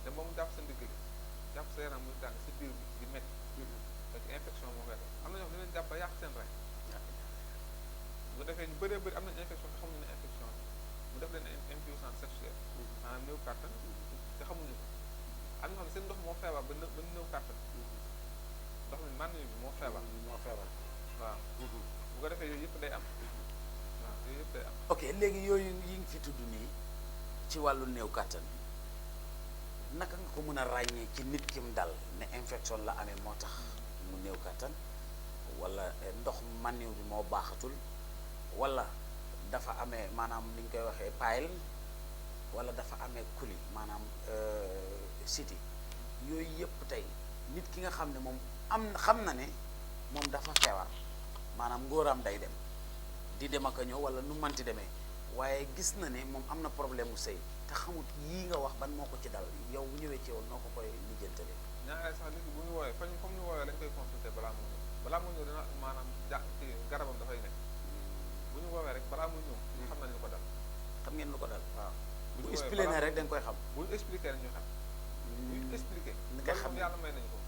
dem ba mu jàpp sa ndigg li jàpp sa yaram muy tàng si biir bi di métti fekk infection moo koy def am na ñoo xam ne leen jàpp ba yàq seen rey bu ko defee ñu bëree bëri am nañu infection te xamuñu ne infection mu def leen impuissance sexuelle maanaam néew kàttan te xamuñu ko am ñoo xam ne seen ndox moo feebar ba néew kàttan ndox mi man bi moo feebar waaw bu ko defee yooyu yëpp day am waaw yooyu yëpp day am ok léegi yooyu yi nga fi tudd nii ci wàllu néew kàttan naka nga ko mën a ràññee ci nit ki mu dal ne infection la amee moo tax mu néew kàttan wala ndox maniw bi moo baaxatul wala dafa amee maanaam ni ñu koy waxee paayil wala dafa amee kuli maanaam siti yooyu yëpp tey nit ki nga xam ne moom xam na ne moom dafa feebar maanaam ngóoraam day dem di dem ak a ñëw wala nu manti demee waaye gis na ne moom am na problème mu sëy te xamut yii nga wax ban moo ko ci dal yow bu ñëwee ci yow noo ko koy lijjantalee. ñaareel sax nit ki bu ñu woowee fañ comme ñu woowee lañ koy consulter balaa mu ñëw dina maanaam ci garabam dafay nekk bu ñu woowee rek balaa mu ñëw xam nañ lu ko dal. xam ngeen lu ko dal. waaw bu expliqué ne rek da nga koy xam. bu ñu expliqué rek ñu xam. bu ñu expliqué. ni nga xam yàlla may nañu ko.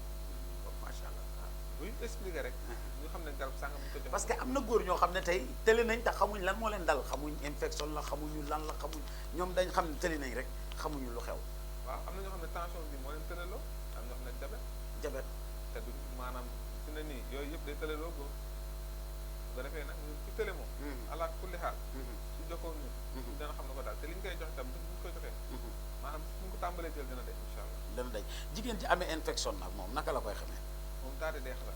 macha allah. waaw buy expliqué rek ñu xam ne garab sàngam bu ko joxe parce que am na góor ñoo xam ne tey tëli nañ te xamuñ lan moo leen dal xamuñ infection la xamuñu lan la xamuñ ñoom dañ xam ne tëli nañ rek xamuñu lu xew. waaw am na ñoo xam ne tension bi moo leen tëleloo am na ñoo xam ne jabet jabet te du maanaam fi ne nii yooyu yëpp day tëleloo góor bu ko defee nag ñun ci tële moom alaat kulli xaal su jokkoo ñun ñu dana xam ne ko daal te li ñu koy joxe tam bu ñu koy joxee maanaam suñ ko tàmbalee jël dina de incha allah dana daj jigéen ci amee infection nag moom naka la koy xamee. moom daal di day xasal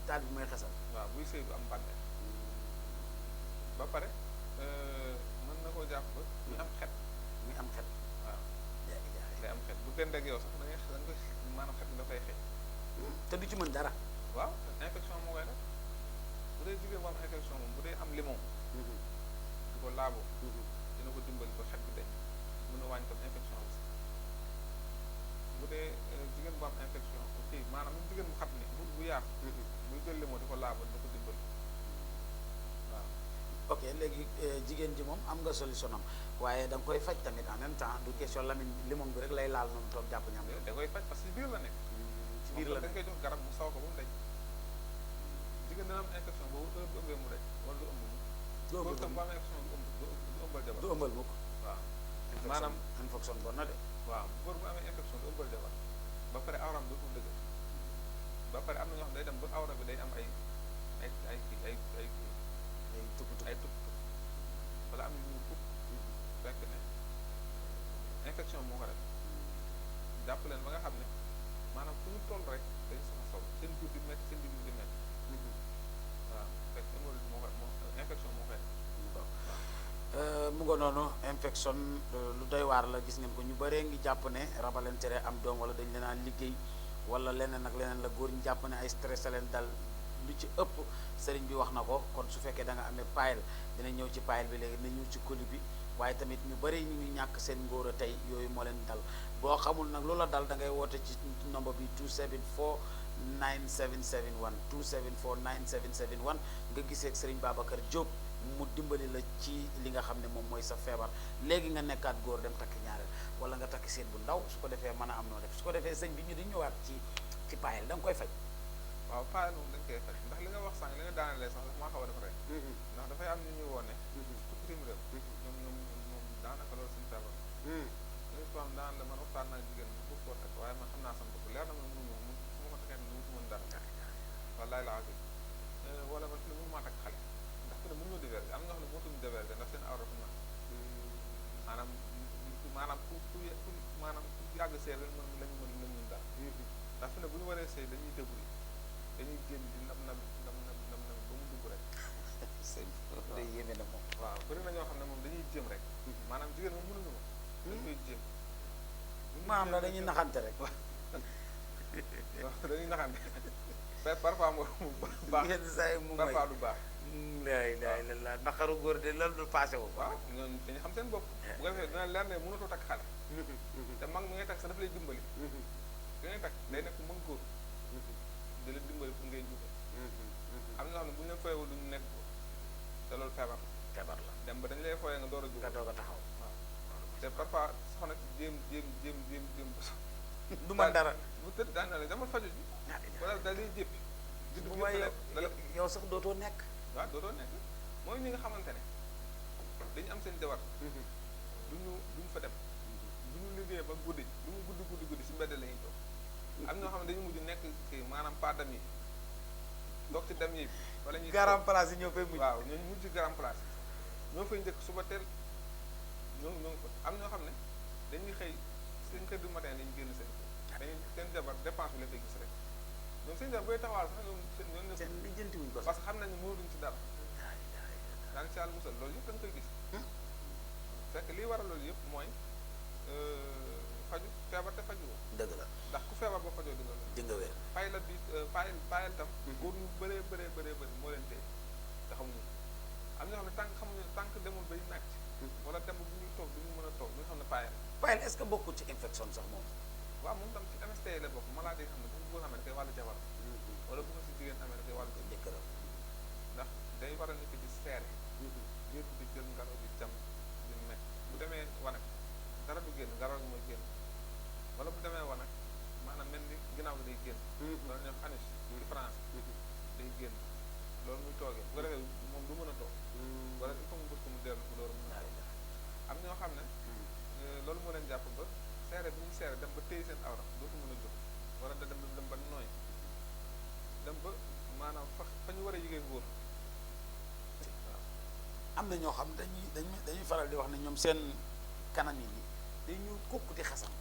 taal bi mooy xesal. waaw buy sëy du am bànneex ba pare mën na koo jàpp ba ñu am xet muy am xet. waaw jaay day am xet bu dend ak yow sax da ngay maanaam xet bi dafay xeeñ te du ci mën dara. waaw infection moo koy def bu dee jigéen bu am infection moom bu dee am limon di ko laabo dina ko dimbali ba xet bi dañ mën a wàññi tam infection bi bu dee jigéen bu am infection kii maanaam même jigéen bu xat ni bu yaatu buy jël limon di ko laabo dina ko dimbali waaw ok léegi jigéen ji moom am nga solution am waaye da nga koy faj tamit en même temps du question lamine limon bi rek lay laal noonu toog jàpp ñam. da koy faj parce que biir la nekk ci biir la dañ koy jox garab mu saw ko ba mu dañ jigéen dina am infection boobu heure bu ëmbee mu dañ wala du ëmb mu góor tam bu am infection du ëmbal jabar du ëmbal mukk. waaw maanaam maanaam infection bon na de. waaw góor bu amee infection du ëmbal jabar ba pare awram du ko dëgg ba pare am na ñoo xam day dem ba awra bi day am ay tupp wala am yu ñu tupp fekk ne infection moo ko def jàpp leen ba nga xam ne maanaam fu ñu toll rek dañ soxla saw seen biir di métti seen biir di métti waaw fekk hémorroïde moo infection moo koy mu nga noonu infection lu doy waar la gis ngeen ko ñu bëree ngi jàpp ne rabaleen tere am doom wala dañ leen a liggéey wala leneen ak leneen la góor ñu jàpp ne ay stress leen dal lu ci ëpp sëriñ bi wax na ko kon su fekkee da nga amee paayal dina ñëw ci paayal bi léegi dina ñëw ci coli bi waaye tamit ñu bëri ñu ngi ñàkk seen ngóor a tey yooyu moo leen dal boo xamul nag loola dal da ngay woote ci nombre bi 274 9771 274 9771 nga gisee ak sëriñ Babacar Diop mu dimbali la ci li nga xam ne moom mooy sa feebar léegi nga nekkaat góor dem takk ñaareel wala nga takk seet bu ndaw su ko defee mën a am noo def su ko defee sëñ bi ñu di ñëwaat ci paayal da nga koy faj. waaw paayal moom dañ koy faj ndax li nga wax sànq li nga daanalee sax maa xaw a def rek ndax dafay am ñu ñu woon ne tukkitim réew ñoom daanaka loolu suñu feebar léegi ko am daan la man waxtaan naa jigéen bu koo takk waaye man xam naa sama bopp leer na ma mënu ma su ma ko takkee ne mu mën dara wallaay la azim wala man fi ne mënu maa takk xale ndax fi ne mënu ñoo diverger am na ñoo xam ne mootuñu diverger ndax seen awra fu maanaam ku yàgg sëy rek lañu mën dara ndax fi ne bu ñu waree sëy dañuy débrouiller dañuy génn di nam ba mu dugg rek sëñ day yéeme na moom. waaw bëri na ñoo xam ne moom dañuy jéem rek maanaam jigéen moom mënuñu ma dañ koy jéem maanaam la dañuy naxante rek. waaw dañuy naxante parfois mu baax yenn saa yi mu may parfois du baax la naqaru góor de lan du passé wu. waaw ñooñu dañu xam seen bopp bu ko defee dina leer ne mënatoo takk xale te mag mi ngay takk sax daf lay dimbali ki ngay takk day nekk mën góor di la dimbali pour ngay jubal am na ñoo xam ne bu ñu leen fooyewul duñu nekk ko te loolu feebar la dem ba dañu lay fooyee nga door a jubal nga doog a taxaw. waaw te parfois soxna jéem du man dara bu tëdd daan na la dama faju ji wala da lay jéppi bu may yow sax dootoo nekk. waaw dootoo nekk mooy ñi nga xamante ne dañu am seen jabar duñu fa dem du ñu liggéey ba guddi lu mu guddi si mbedd la ñuy toog am ñoo xam ne dañu mujj nekk kii maanaam pas dem yi toog ci dem yi wala ñuy garam place yi ñoo fay mujj. waaw ñooñu mujj garam place ñoo fay njëkk suba teel ñoo fa am ñoo xam ne dañuy xëy 5 heures du matin lañu génn seen jabar dépense bi la fay gis rek ñoom seen jabar booy taxawal sax ñoom seen lijjanti wuñ ko parce que xam nañ ne mënuñ ci dara daan ci yàlla musal loolu yëpp da nga koy gis fekk lii waral loolu yëpp mooy faju feebar te faju woo dëgg la ndax ku feebar boo fajoo di nga wér fay la bi fayal tam góor ñu bëree moo leen téye te xamuñu am ñoo xam ne tànk demul bay nàcc wala dem bu ñuy toog du ñu mën a toog ñu xam ne fayal est-ce que bokkul ci infection sax moom. waaw moom tam ci MST la bokk maladie yi xam ne bu góor amee da koy wàllu jabar wala bu ko si jigéen amee da koy wàllu jëkkëram ndax day waral nit ki di seere biir bi di jël ngelaw di jam di mekk bu demee wanag dara du génn ngelaw gi mooy génn wala bu demee wanag maanaam mel ni ginnaaw gi day génn loolu ñoom anus France day génn loolu muy toogee bu ko defee moom du mën a toog wala il faut mu bës ko mu dellu mu door mën a toog am ñoo xam ne loolu moo leen jàpp ba seere bi ñuy seere dem ba téye seen awra dootu mën a jóg wala da dem ba nooy dem ba maanaam fa ñu war a yëgee ngóor waaw am na ñoo xam dañuy faral di wax ne ñoom seen kanam yi day ñuul kukk di xasan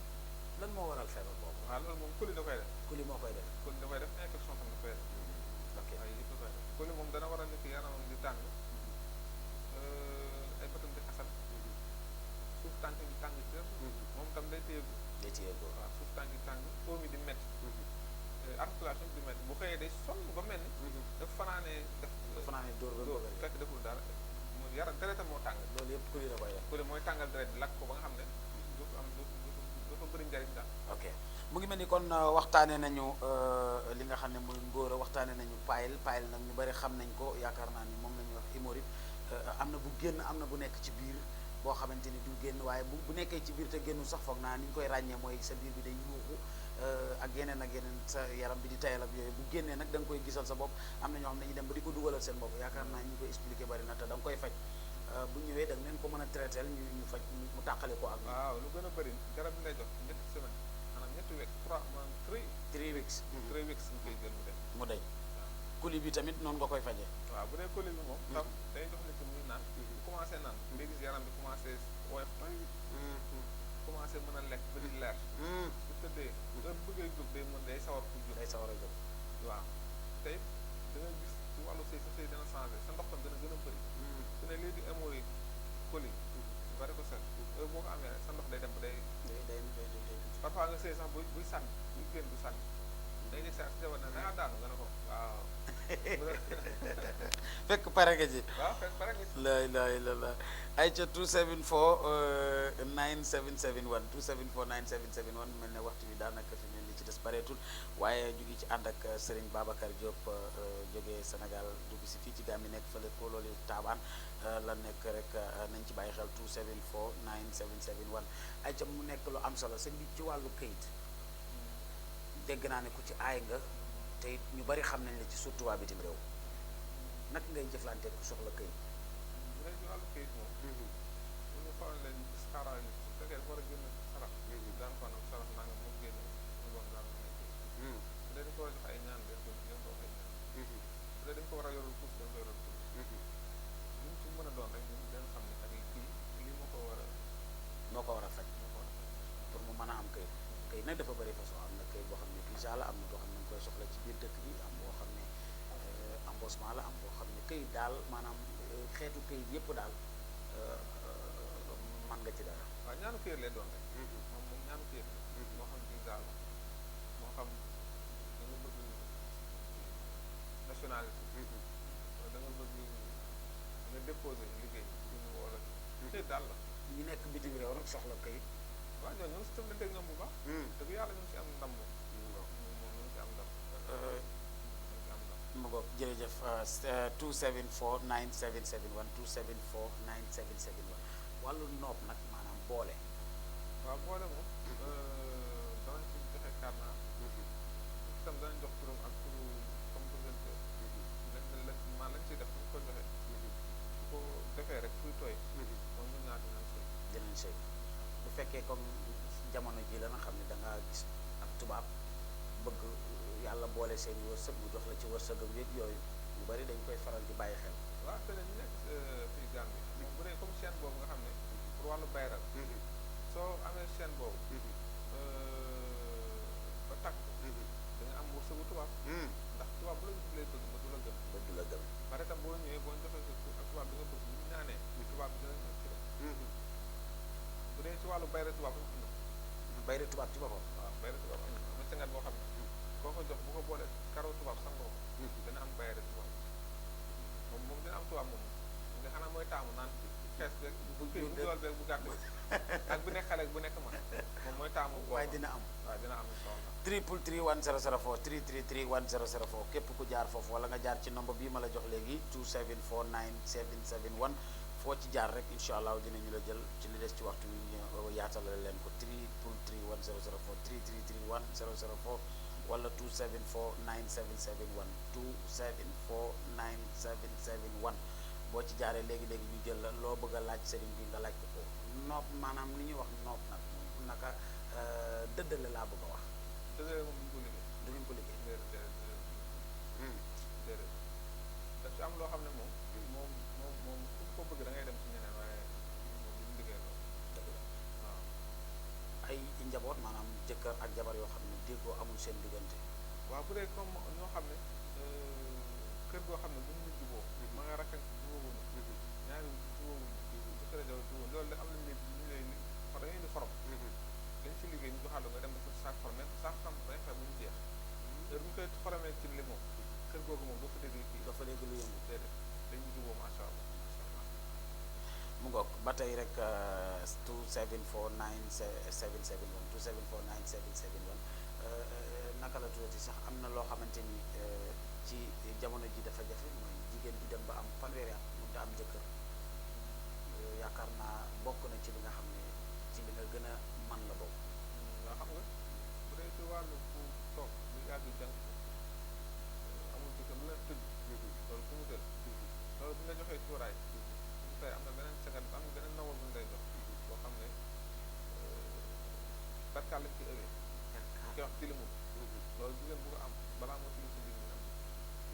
lan moo waral feebar boobu. waaw loolu moom coli da koy def. coli moo koy def. coli da koy def infection tam da koy def. ok waaye yëpp da koy def coli moom dana waral nit ki yaramam di tàng ay bëtam di xasan suuf tànk yi tàng jër moom tam day téye waaw suuf tànk yi tàng oom yi di métti articulation di métti bu xëyee day sonn ba mel ni dafa fanaanee dóor ba fekk deful dara mu yaram deretam moo tàng loolu yëpp coli da koy def. coli mooy tàngal deret bi lakk ko ba nga xam ne dafa bëri njariñ daal. ok mu ngi mel ni kon waxtaanee nañu li nga xam ne muy ngóor a waxtaanee nañu paayil nag ñu bari xam nañ ko yaakaar naa ni moom la ñuy wax hémorroïde am na bu génn am na bu nekk ci biir boo xamante ni du génn waaye bu nekkee ci biir te génnul sax foog naa ni ñu koy ràññee mooy sa biir bi day yuuxu ak yeneen sa yaram bi di tayal ak yooyu bu génnee nag da nga koy gisal sa bopp am na ñoo xam ne dañuy dem ba di ko dugalal seen bopp yaakaar naa ñu koy expliqué bari na te da nga koy faj bu ñëwee da nga leen ko mën a traité ñu faj mu tàqale ko ak. waaw lu gën a bëri garab bi lay jox ñetti semaine maanaam ñetti week 3 weeks. 3 weeks ñu koy jël mu deñ coli bi tamit noonu nga koy fajee. waaw bu dee coli bi moom. tam day jox nit ki muy naan. bu commencé naan ngay gis yaram bi commencé woyof toy commencé mën a lekk ba di leer. bu tëddee heure bëggee jóg day sawar pour jóg. day sawar a jóg. waaw tey da nga gis ci wàllu sëy sa sëy dana changé sa ndox tam dana gën a bëri. su ne lii di hémorroïde coli bari ko set heure boo ko amee rek sa ndox day dem ba day parfois nga sëy sax buy sànni buy génn du sànni day nekk sa jabar ne dangaa daanu nga ne ko waaw fekk pare nga ji. waaw fekk pare nga ci. la ilaha illallah ay ca 274 9771 274 9771 mel ne waxtu bi daanaka fi mel ni ci des bareetul waaye ñu ngi ci ànd ak Serigne Babacar Diop jógee Sénégal dugg si fii ci Gambie nekk fële ko loolu taabaan la nekk rek nañ ci bàyyi xel 274 9771 ay ca mu nekk lu am solo sëñ bi ci wàllu këyit dégg naa ne ku ci aay nga te it ñu bari xam nañ la ci surtout waa bitim réew naka ngay jëflante ku soxla këyit. bu dee ci wàllu këyit moom. bu ñu xoolee leen gis xaaral ni su fekkee dafa war a génn sarax. daan ko nag sarax naa nga mu génn ñu doon daan ko nekk. bu dee dañ ko war a jox ay ñaan dañ ko wax ay ñaan. bu dee dañ ko war a yorul puus dañ ko yorul puus. lu mu ci mën a doon rek ñun dañ xam ne ak kii lii moo ko war a faj. pour mu mën a am këyit. këyit nag dafa bëri façon am na këyit boo xam ne visa la am na boo xam ne dañ koy soxla ci biir dëkk bi am boo xam ne embossement la am boo xam ne këyit daal maanaam xeetu këyit yëpp daal man nga ci dara. waaw ñaanu këyit lay doon rek. moom ñaanu këyit la. moo xam visa la moo xam da nga bëgg nationalité. wala da nga bëgg nga déposé liggéey pour ñu woo la këyit daal la. ñi nekk bitim réew nag soxla këyit. waaw ñooñu ñu ngi si tëblanteeg ñoom bu baax. dëgg yàlla ñu ngi si am ndam moom. ñu ngi si am ndam. ma bopp jërëjëf 274 9771 274 9771 wàllu noob nag maanaam boole. waaw boole moom. danañ ci joxe carnet. itam danañ jox turam ak turu comme présenteur. lañ ciy def bu ñu ko joxee. bu ko defee rek fuy tooy. moom ñun ñaar dinañ sëy bu fekkee comme jamono ji la nga xam ne da ngaa gis ak tubaab bëgg yàlla boole seen wërsëg mu jox la ci wërsëgam yëpp yooyu ñu bari dañ koy faral di bàyyi xel. waaw te ñu nekk fii Gambie moom bu dee comme chaîne boobu nga xam ne pour wàllu bayral soo amee chaîne boobu ba takk da nga am wërsëgu tubaab ndax tubaab bu la gis lay bëgg ba du la gëm pare tam boo ñëwee boo joxee sa tur ak tubaab bi nga bëgg ñu ñaanee tubaab bi dina ñëw ci la bu dee ci wàllu bayra tubaab am na bayra tubaab ci boppam waaw bayra tubaab am na cangat boo xam ne koo ko jox bu ko boolee karaw tubaab sangoo ko dina am bayra tubaab moom dina am tubaab moom nga xanaa mooy taamu naan xees beeg bu dool beeg bu gàtt bi ak bu nekk xale bu nekk man moom mooy taamu waaye dina am waaw dina am incha allah 333 1004 333 1004 képp ku jaar foofu wala nga jaar ci nombre bii ma la jox léegi 274 9771 foo ci jaar rek incha allah dinañu la jël ci li des ci waxtu wi ñu yaatalal leen ko 333 1004 333 1004 wala 274 9771 274 9771 boo ci jaaree léegi-léegi ñu jël la loo bëgg a laaj sëriñ bi nga laaj ko noob maanaam li ñuy wax noob nag moom naka dëddale laa bëgg a wax. dëddale moom du ngeen ko liggéey. déedéet daf ci am loo xam ne moom. moom ku ko bëgg da ngay dem ci ñeneen waaye moom du ñu liggéey loolu. dëgg la waaw. ay njaboot maanaam jëkkër ak jabar yoo xam ne déggoo amul seen diggante. waaw bu dee comme ñoo xam ne kër goo xam ne bu ñu juboo ma nga rakk jubóowuñu ñaari jubóowuñu jëkkër jabar jubóo loolu da am nañu ñu lay da ngay indi xorom dañ ci liggéey ñu joxaat la nga dem dafa saak xorom même saak xorom day fexe bu ñu jeex heure bu ñu koy xoromee ci li moom kër googu moom doo fa dégg kii doo fa dégg lu yëngu déedéet dañuy jubóo macha allah mu ngoog ba tey rek 274 9771 274 9771 naka la tuddati sax am na loo xamante ni ci jamono ji dafa jafe mooy jigéen bi dem ba am fanweeri at mënut a am jëkkër yaakaar naa bokk na ci li nga xam ne ci li nga gën a man la bokk. waaw xam nga bu dee ci wàllu ku toog lu yàgg jàng amul jëkkër lu leen tëj loolu fu mu tëj loolu bu nga joxee cuuraay tey am na beneen seconde am na beneen nawal bu ñu lay jox boo xam ne perkaal lañ ci ëwee ki wax tilimul loolu jigéen bu ko am balaa moo tilim si biir ñu am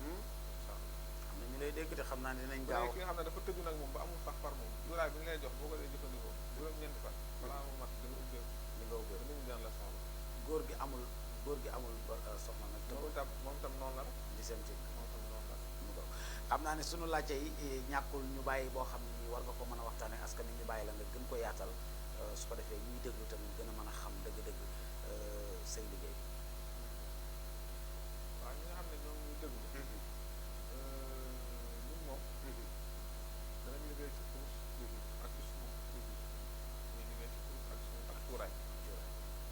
incha allah am na ñu lay dégg te xam naa ne dinañ gaaw ki nga xam ne dafa tëju nag moom ba amul sax far moom cuuraay bi ñu lay jox boo ko dee jëfandikoo juróom-ñeenti fan balaa mu mat di nga ubbeeku li nga ubbeeku dañu daan la soxla góor gi amul soxna nag te moom tam noonu la rek di seen ci moom tam noonu la mu ko xam naa ne sunu laajte yi ñàkkul ñu bàyyi boo xam ne nii war nga ko mën a waxtaane askan wi ñu bàyyi la nga gën ko yaatal su ko defee ñuy déglu tamit gën a mën a xam dëgg-dëgg say liggéey. waaw ñi nga xam ne ñoom ñuy déglu ñun moom danañ liggéey ci suuf ak ci suuf ñuy liggéey ci suuf ak suuf ak cuuraay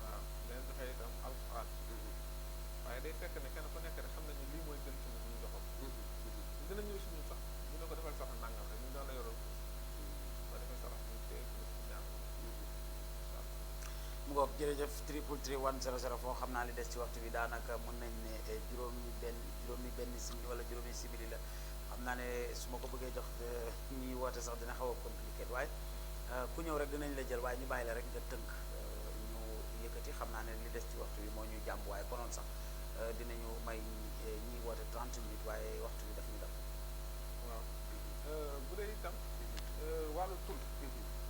waaw leen joxe itam alxuraan waaye day fekk ne kenn ku nekk rek xam nañu lii mooy gën ci ñun ñu joxam ñu dina ñëw si ñun sax ñu ne ko defal sax nangam rek ñu doon la yoroon ba defal sax ñu téye ñaan mu ngoog jërëjëf 333 100 foo xam naa li des ci waxtu bi daanaka mën nañ ne juróomi benn simili wala juróomi simili la xam naa ne su ma ko bëggee jox ñiy woote sax dina xaw a compliqué waaye ku ñëw rek dinañ la jël waaye ñu bàyyi la rek nga tënk ñu yëkkati xam naa ne li des ci waxtu bi moo ñuy jàmb waaye konoon sax dinañu may ñiy woote 30 minutes waaye waxtu bi daf ñu def. waaw bu dee itam wàllu tul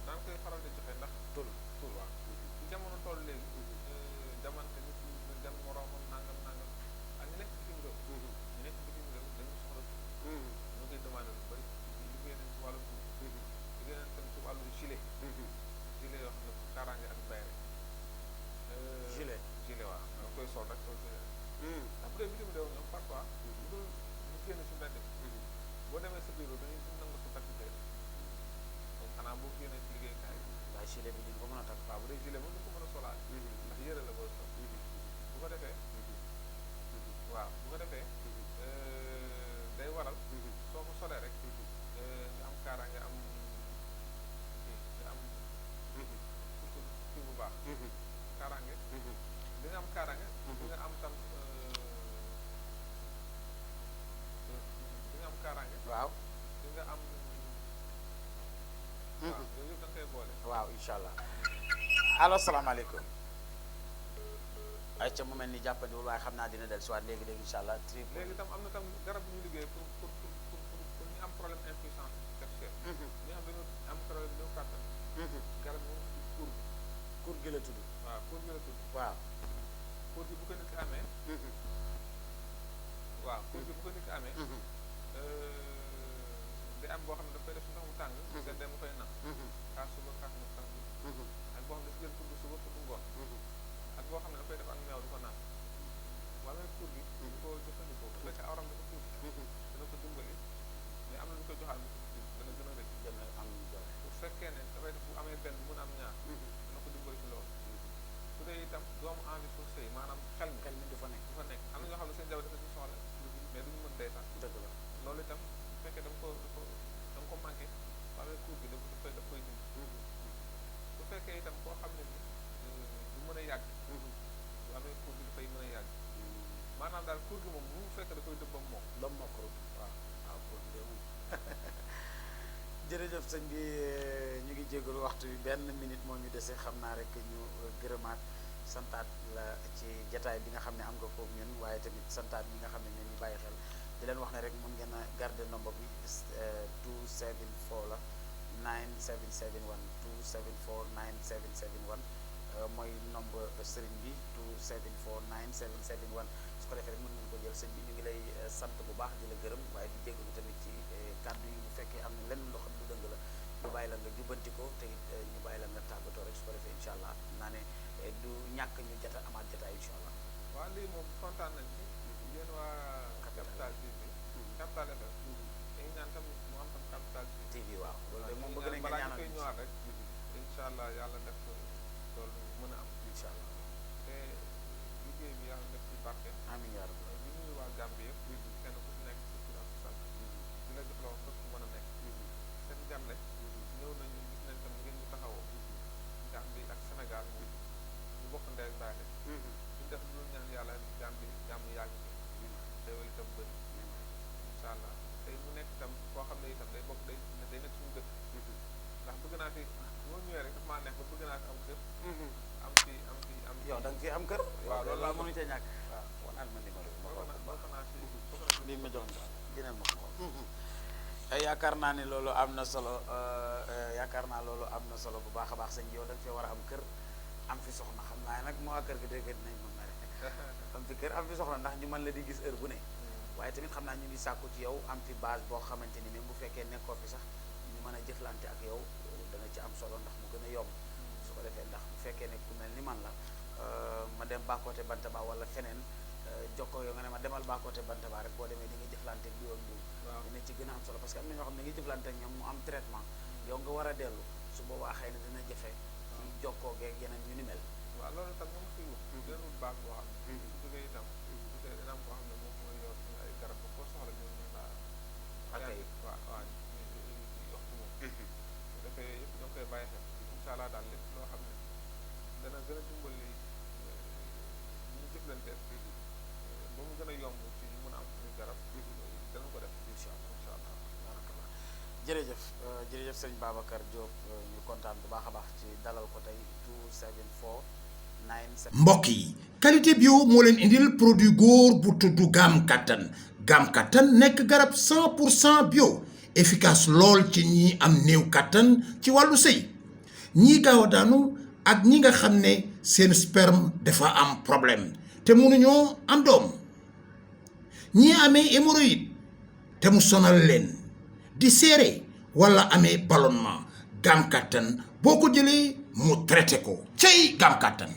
daan koy faral di joxe ndax tul waaw ci jamono toll léegi jamante nit ñi dem moroomam nangam ak ñu nekk bitim réew ñu nekk bitim réew dañu soxla tul ñu koy demandé lu bëri liggéey nañ ci wàllu tul liggéey nañ tam ci wàllu gilet gilet yoo xam ne kaaraange ak bayre gilet waaw da nga koy sol rek sol gilet ndax bu dee bitim réew ñoom parfois bu dul ñu génn ci mbedd bi boo demee sa bureau dañuy nangu sa takk gilet donc xanaa boo génnee ci liggéeykaay waaye gilet bi di nga ko mën a takk. waaw bu dee gilet moom du ko mën a solaale ndax yëre la booy sol bu ko defee waaw bu ko defee day waral soo ko solee rek nga am kaaraange am nga am kii bu baax kaaraange di nga am kaaraange di nga am tam di nga am kaaraange waaw di nga am waaw yooyu yëpp da nga koy boole waaw incha allah allo salaamaaleykum ay ca mu mel ni jàppandiwul waaye xam naa dina del soit léegi-léegi incha allah léegi tam am na tam garab yu ñu liggéey pour ñu am problème impuissance sexuelle ñi xam dañu am problème néew kàttan garab moom kur gi la tudd waaw kur gi la tudd waaw kur gi bu ko nit ki amee waaw kur gi bu ko nit ki amee day am boo xam ne daf koy def si ndox mu tàng seddee mu koy naan kaas suba kaas mu tàng ak boo xam ne daf jël kudd suba kudd ngoon ak boo xam ne daf koy def ak meew di ko naan wala kur gi di ko jëfandikoo bu fekkee awram dafa tuuti dana ko dimbali mais am na lu koy joxaat dana gën a rëcc dana am doole bu fekkee ne dafay def bu amee benn mun a am ñaar dana ko dimbali ci loolu su dee itam doomu envie pour sëy maanaam xel mi du fa nekk maanaam daal pour gi moom bu mu fekk da koy dëbbam moom ba mu mokk waaw waaw pour de moom jërëjëf sëñ bi ñu ngi jégalu waxtu bi benn minute moo ñu dese xam naa rek ñu gërëmaat santaat la ci jataay bi nga xam ne am nga koog ñun waaye tamit santaat ñi nga xam ne ñoo ñu bàyyi xel di leen wax ne rek mun ngeen a garder nombre bi 274 la 9771 274 9771 mooy nombre sëriñ bi 274 9771 su ko defee rek mën ngeen ko jël sëñ bi ñu ngi lay sant bu baax di la gërëm waaye di jégalu tamit ci kàddu yi bu fekkee am na lenn loo xam ne lu dëng la ñu bàyyi la nga jubbanti ko te it ñu bàyyi la nga tàggatoo rek su ko defee incha allah naa ne du ñàkk ñu jota amaat jotaay incha allah. waaw lii moom kontaan nañ ci yéen waa Capital TV Capital FM dañu ñaan tam mu am tam Capital TV waaw loolu de moom bëgg nañ nga balaa ñu ñaanal koy ñëwaat rek incha allah yàlla def loolu mën a am incha allah te liggéey bi yàlla def ci barke amiin yaa rabbi di nuyu waa Gambie yëpp kenn ku ci nekk ci tur ak sant di la jox la wax foofu mën a nekk seen gan rek ñëw nañu gis nañ tam ngeen ñu taxawoo Gambie ak Sénégal ñu bokk ndey ak baay ñu def lu ñaan yàlla Gambie jàmm yàgg déwél itam bëri incha allah tey mu nekk itam koo xam ne itam day bokk day nekk suñu dëkk ndax bëgg naa fi moo ñëwee rek daf maa neex ba bëgg naa fi am kër am fi yow da nga fi am kër waaw loolu laa mënu ca ñàkk waaw wanal ma numéro bi ma xool bokk naa fi bii ma jox dinañ ma ko xool yaakaar naa ne loolu am na solo yaakaar naa loolu am na solo bu baax a baax sëñ yow da nga fee war a am kër am fi soxna xam naa nag moo waa kër gi dégg nañ ma mere am fi kër am fi soxna ndax ñu mën la di gis heure bu ne waaye tamit xam naa ñu ngi sàkku ci yow am fi base boo xamante ni même bu fekkee nekkoo fi sax ñu mën a jëflante ak yow dana ci am solo ndax mu gën a yomb su ko defee ndax bu fekkee ne ku mel ni man la ma dem Bakoteh Bantaba wala feneen jokkoo yow nga ne ma demal Bakoteh Bantaba rek boo demee di nga jëflante ak diw ak diw dina ci gën a am solo parce que am na ñoo xam ne nga jëflante ak ñoom mu am traitement yow nga war a dellu su boobaa xëy na dina jafe ci jokkoo geeg yeneen yu ni mel waaw loolu tam moom fi wut dina wut baax boo xam ne su jógee itam su dee dina am koo xam ne moom mooy yor suñu ay garab ba koo soxla ñoom mën naa waaw yox ci moom dafay yëpp ñoo koy bàyyi xel incha allah daal lépp loo xam ne dana gën a dimbali ñu jëflanteel ba mu gën a yomb ci ñu mën a am suñu garab dana ko def incha allah barakallah jërëjëf jërëjëf sëñ Babacar Diop ñu kontaan bu baax a baax ci dalal ko tey 274 97 mbokk yi qualité bio moo leen indil produit góor bu tudd Gam Kattan nekk garab 100% bio efficace lool ci ñi am néew kattan ci wàllu sëy ñii gaaw a daanu ak ñi nga xam ne seen sperme dafa am problème te mënuñoo am doom ñii amee hémorroïde te mu sonal leen di seere wala amee ballonnement Gam Kattan boo ko jëlee mu traité ko cey Gam Kattan